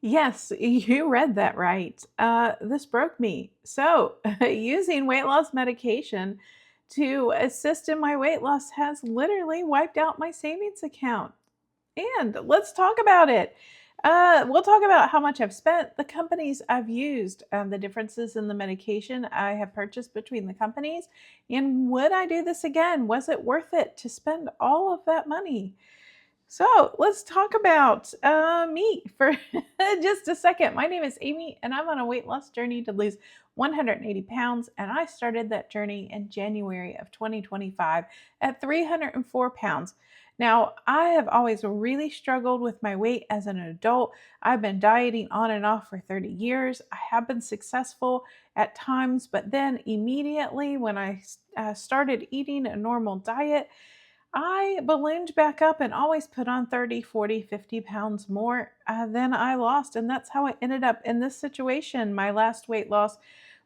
Yes, you read that right. This broke me. So, using weight loss medication to assist in my weight loss has literally wiped out my savings account. And let's talk about it. We'll talk about how much I've spent, the companies I've used, the differences in the medication I have purchased between the companies, and would I do this again? Was it worth it to spend all of that money? So let's talk about me for just a second. My name is Amy, and I'm on a weight loss journey to lose 180 pounds. And I started that journey in January of 2025 at 304 pounds. Now, I have always really struggled with my weight as an adult. I've been dieting on and off for 30 years. I have been successful at times, but then immediately when I started eating a normal diet, I ballooned back up and always put on 30, 40, 50 pounds more than I lost. And that's how I ended up in this situation. My last weight loss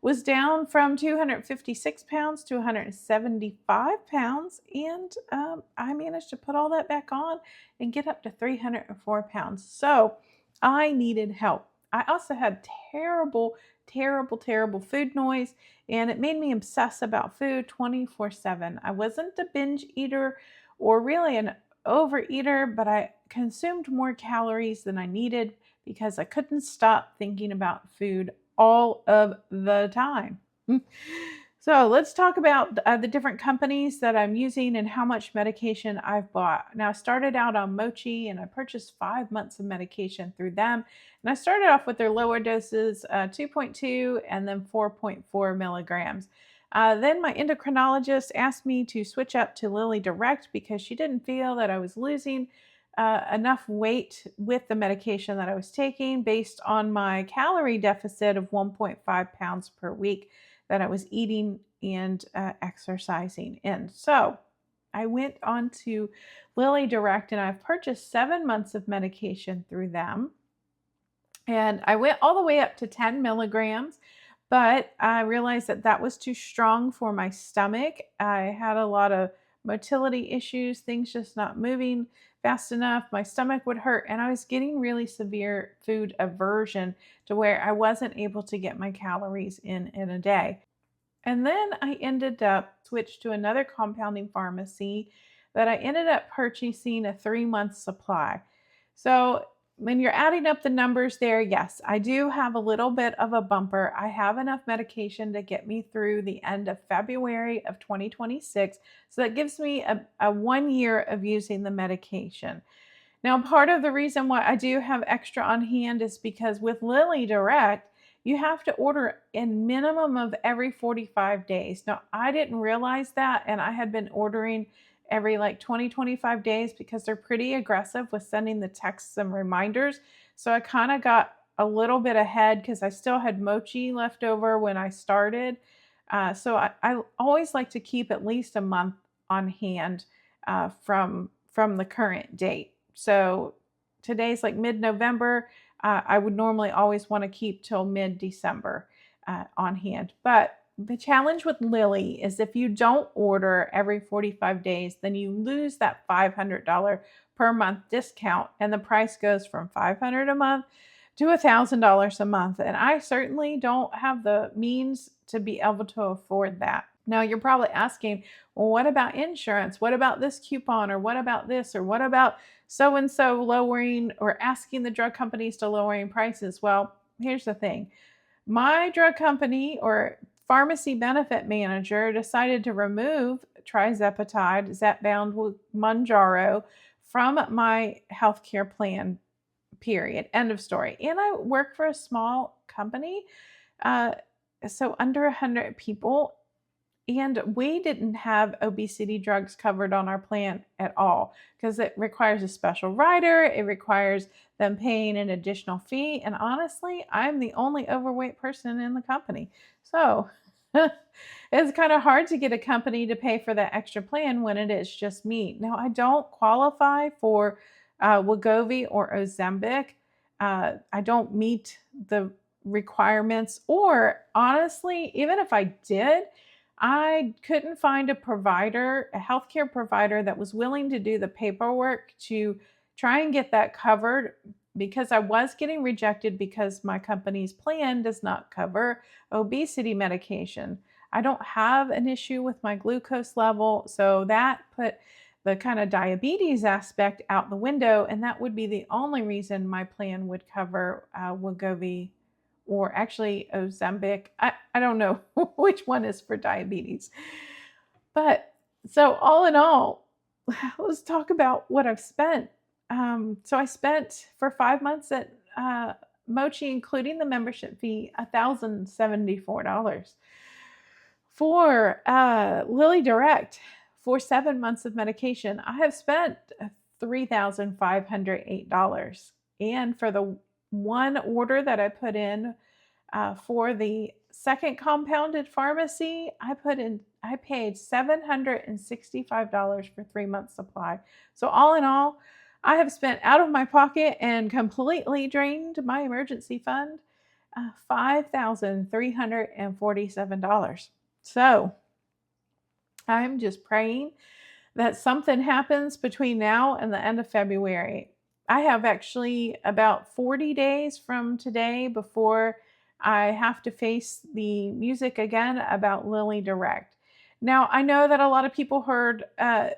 was down from 256 pounds to 175 pounds. And I managed to put all that back on and get up to 304 pounds. So I needed help. I also had terrible food noise, and it made me obsess about food 24/7. I wasn't a binge eater or really an overeater, but I consumed more calories than I needed because I couldn't stop thinking about food all of the time. So let's talk about the different companies that I'm using and how much medication I've bought. Now, I started out on Mochi and I purchased 5 months of medication through them. And I started off with their lower doses, 2.2 and then 4.4 milligrams. Then my endocrinologist asked me to switch up to Lilly Direct because she didn't feel that I was losing enough weight with the medication that I was taking based on my calorie deficit of 1.5 pounds per week that I was eating and exercising in. So I went on to Lilly Direct and I've purchased 7 months of medication through them. And I went all the way up to 10 milligrams, but I realized that that was too strong for my stomach. I had a lot of motility issues, things just not moving fast enough. My stomach would hurt, and I was getting really severe food aversion to where I wasn't able to get my calories in a day. And then I ended up switched to another compounding pharmacy that I ended up purchasing a 3 month supply. So when you're adding up the numbers there, yes, I do have a little bit of a bumper. I have enough medication to get me through the end of February of 2026. So that gives me a 1 year of using the medication. Now, part of the reason why I do have extra on hand is because with Lilly Direct, you have to order a minimum of every 45 days. Now, I didn't realize that, and I had been ordering every like 20, 25 days because they're pretty aggressive with sending the texts and reminders. So I kind of got a little bit ahead because I still had mochi left over when I started. So I always like to keep at least a month on hand from the current date. So today's like mid-November. I would normally always want to keep till mid-December on hand. But the challenge with Lilly is if you don't order every 45 days, then you lose that $500 per month discount, and the price goes from $500 a month to $1,000 a month. And I certainly don't have the means to be able to afford that. Now, you're probably asking, well, what about insurance? What about this coupon? Or what about this? Or what about so and so lowering or asking the drug companies to lowering prices? Well, here's the thing. My drug company or pharmacy benefit manager decided to remove Tirzepatide, Zepbound with Mounjaro from my healthcare plan, period. End of story. And I work for a small company, uh, so under 100 people, and we didn't have obesity drugs covered on our plan at all because it requires a special rider. It requires them paying an additional fee. And honestly, I'm the only overweight person in the company. So it's kind of hard to get a company to pay for that extra plan when it is just me. Now, I don't qualify for Wegovy or Ozempic. I don't meet the requirements, or honestly, even if I did, I couldn't find a provider, a healthcare provider that was willing to do the paperwork to try and get that covered because I was getting rejected because my company's plan does not cover obesity medication. I don't have an issue with my glucose level, so that put the kind of diabetes aspect out the window, and that would be the only reason my plan would cover Wegovy, or actually Ozempic. I don't know which one is for diabetes. But so all in all, let's talk about what I've spent. So I spent for 5 months at Mochi, including the membership fee, $1,074. For Lilly Direct, for 7 months of medication, I have spent $3,508. And for the one order that I put in for the second compounded pharmacy, I paid $765 for 3 months supply. So all in all, I have spent out of my pocket and completely drained my emergency fund $5,347. So I'm just praying that something happens between now and the end of February. I have actually about 40 days from today before I have to face the music again about Lilly Direct. Now, I know that a lot of people heard a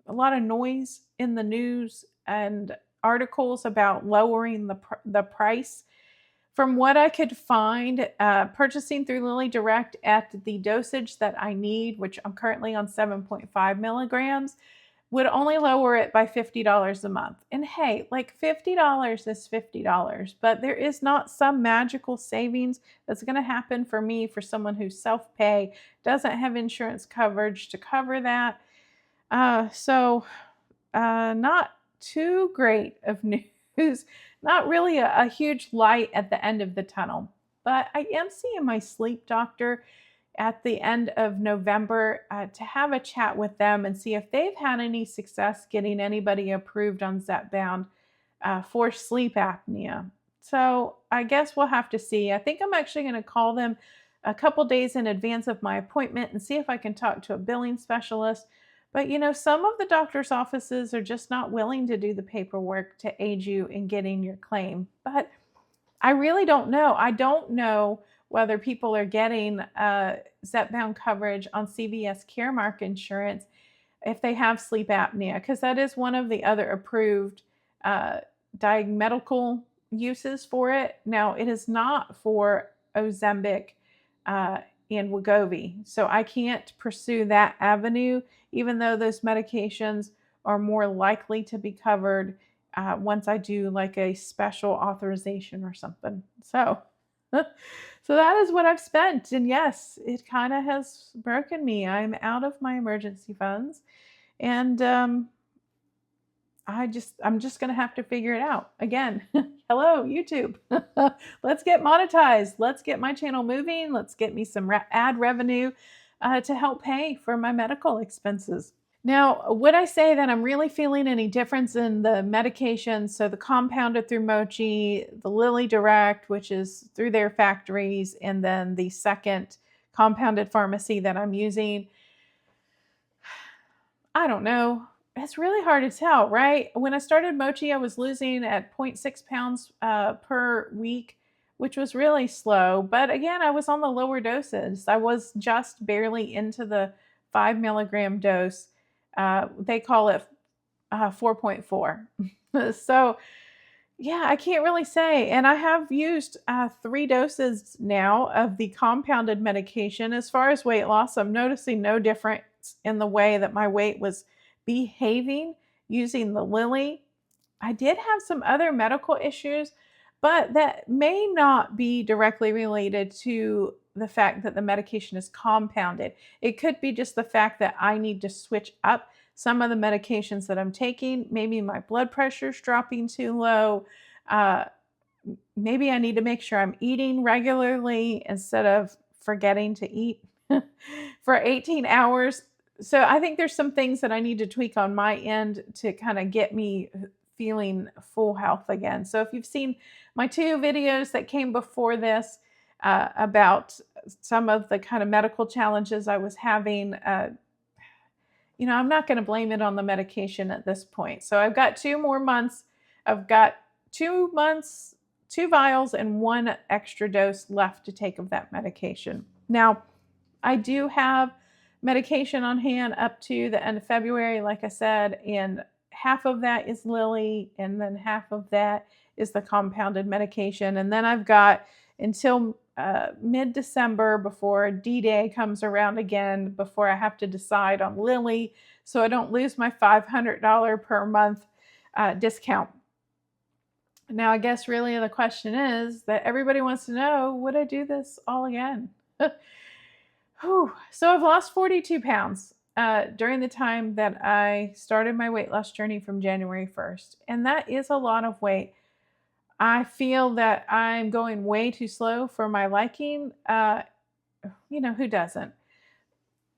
lot of noise in the news and articles about lowering the price. From what I could find, purchasing through Lilly Direct at the dosage that I need, which I'm currently on 7.5 milligrams, would only lower it by $50 a month. And hey, like $50 is $50, but there is not some magical savings that's going to happen for me, for someone who's self-pay, doesn't have insurance coverage to cover that. So not too great of news. Not really a huge light at the end of the tunnel. But I am seeing my sleep doctor at the end of November to have a chat with them and see if they've had any success getting anybody approved on Zepbound for sleep apnea. So I guess we'll have to see. I think I'm actually going to call them a couple days in advance of my appointment and see if I can talk to a billing specialist. But some of the doctor's offices are just not willing to do the paperwork to aid you in getting your claim. But I really don't know. I don't know whether people are getting Zepbound coverage on CVS Caremark insurance if they have sleep apnea, because that is one of the other approved medical uses for it. Now, it is not for Ozempic and Wegovy, so I can't pursue that avenue, even though those medications are more likely to be covered once I do like a special authorization or something. So that is what I've spent. And yes, it kind of has broken me. I'm out of my emergency funds, and I'm just going to have to figure it out again. Hello, YouTube. Let's get monetized. Let's get my channel moving. Let's get me some ad revenue to help pay for my medical expenses. Now, would I say that I'm really feeling any difference in the medication? So the compounded through Mochi, the Lilly Direct, which is through their factories, and then the second compounded pharmacy that I'm using. I don't know. It's really hard to tell, right? When I started Mochi, I was losing at 0.6 pounds per week, which was really slow. But again, I was on the lower doses. I was just barely into the 5 milligram dose. They call it 4.4. So yeah, I can't really say. And I have used 3 doses now of the compounded medication. As far as weight loss, I'm noticing no difference in the way that my weight was behaving using the Lilly. I did have some other medical issues, but that may not be directly related to the fact that the medication is compounded. It could be just the fact that I need to switch up some of the medications that I'm taking. Maybe my blood pressure is dropping too low. Maybe I need to make sure I'm eating regularly instead of forgetting to eat for 18 hours. So I think there's some things that I need to tweak on my end to kind of get me feeling full health again. So if you've seen my 2 videos that came before this about some of the kind of medical challenges I was having, I'm not going to blame it on the medication at this point. So I've got 2 more months. I've got 2 months, 2 vials, and 1 extra dose left to take of that medication. Now, I do have medication on hand up to the end of February, like I said, and half of that is Lilly, and then half of that is the compounded medication. And then I've got until mid December before D Day comes around again, before I have to decide on Lilly, so I don't lose my $500 per month discount. Now, I guess really the question is that everybody wants to know, would I do this all again? So I've lost 42 pounds during the time that I started my weight loss journey from January 1st. And that is a lot of weight. I feel that I'm going way too slow for my liking. Who doesn't?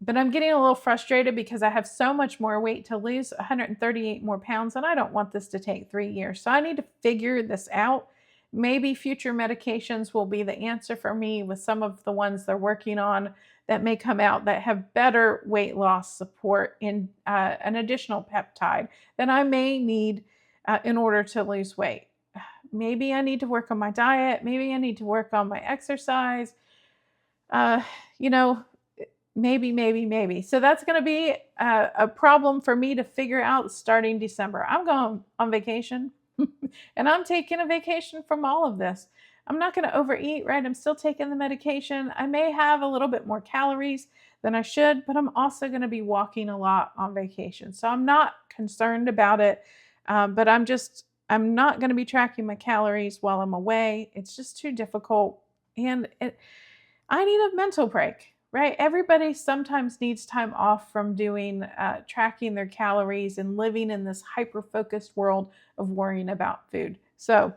But I'm getting a little frustrated because I have so much more weight to lose, 138 more pounds, and I don't want this to take 3 years. So I need to figure this out. Maybe future medications will be the answer for me with some of the ones they're working on that may come out that have better weight loss support in an additional peptide that I may need in order to lose weight. Maybe I need to work on my diet. Maybe I need to work on my exercise. Maybe. So that's going to be a problem for me to figure out starting December. I'm going on vacation and I'm taking a vacation from all of this. I'm not going to overeat, right? I'm still taking the medication. I may have a little bit more calories than I should, but I'm also going to be walking a lot on vacation. So I'm not concerned about it, but I'm not going to be tracking my calories while I'm away. It's just too difficult. And I need a mental break, right? Everybody sometimes needs time off from doing tracking their calories and living in this hyper-focused world of worrying about food. So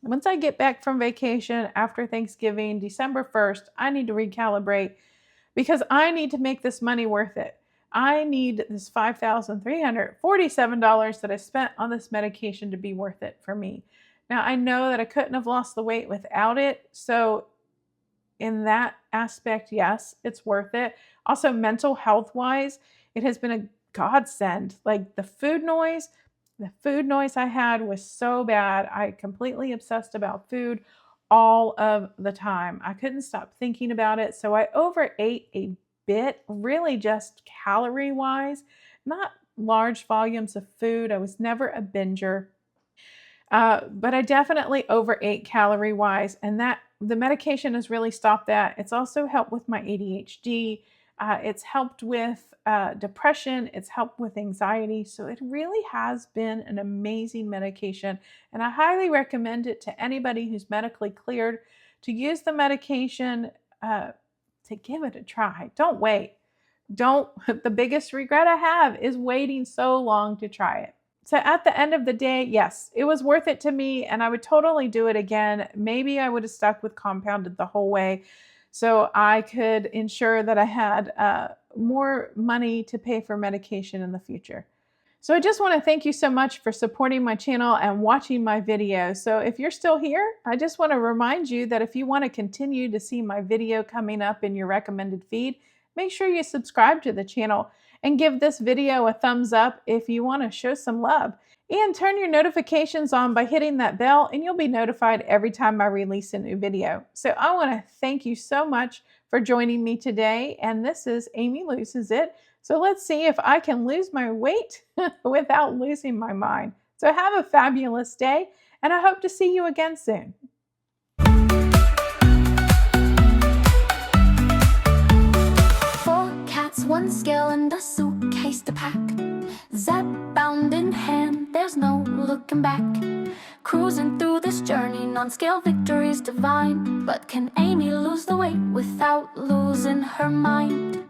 once I get back from vacation after Thanksgiving, December 1st, I need to recalibrate because I need to make this money worth it. I need this $5,347 that I spent on this medication to be worth it for me. Now, I know that I couldn't have lost the weight without it. So in that aspect, yes, it's worth it. Also, mental health wise, it has been a godsend. Like the food noise I had was so bad. I completely obsessed about food all of the time. I couldn't stop thinking about it. So I overate a bit, really just calorie wise, not large volumes of food. I was never a binger. But I definitely overate calorie wise, and that the medication has really stopped that. It's also helped with my ADHD. It's helped with depression. It's helped with anxiety. So it really has been an amazing medication, and I highly recommend it to anybody who's medically cleared to use the medication, to give it a try. Don't wait. The biggest regret I have is waiting so long to try it. So at the end of the day, yes, it was worth it to me and I would totally do it again. Maybe I would have stuck with compounded the whole way so I could ensure that I had more money to pay for medication in the future. So I just want to thank you so much for supporting my channel and watching my videos. So if you're still here, I just want to remind you that if you want to continue to see my video coming up in your recommended feed, make sure you subscribe to the channel and give this video a thumbs up if you want to show some love. And turn your notifications on by hitting that bell and you'll be notified every time I release a new video. So I want to thank you so much for joining me today. And this is Amy Loses It. So let's see if I can lose my weight without losing my mind. So have a fabulous day and I hope to see you again soon. 1 scale and a suitcase to pack. Zepbound in hand, there's no looking back. Cruising through this journey, non-scale victories divine. But can Amy lose the weight without losing her mind?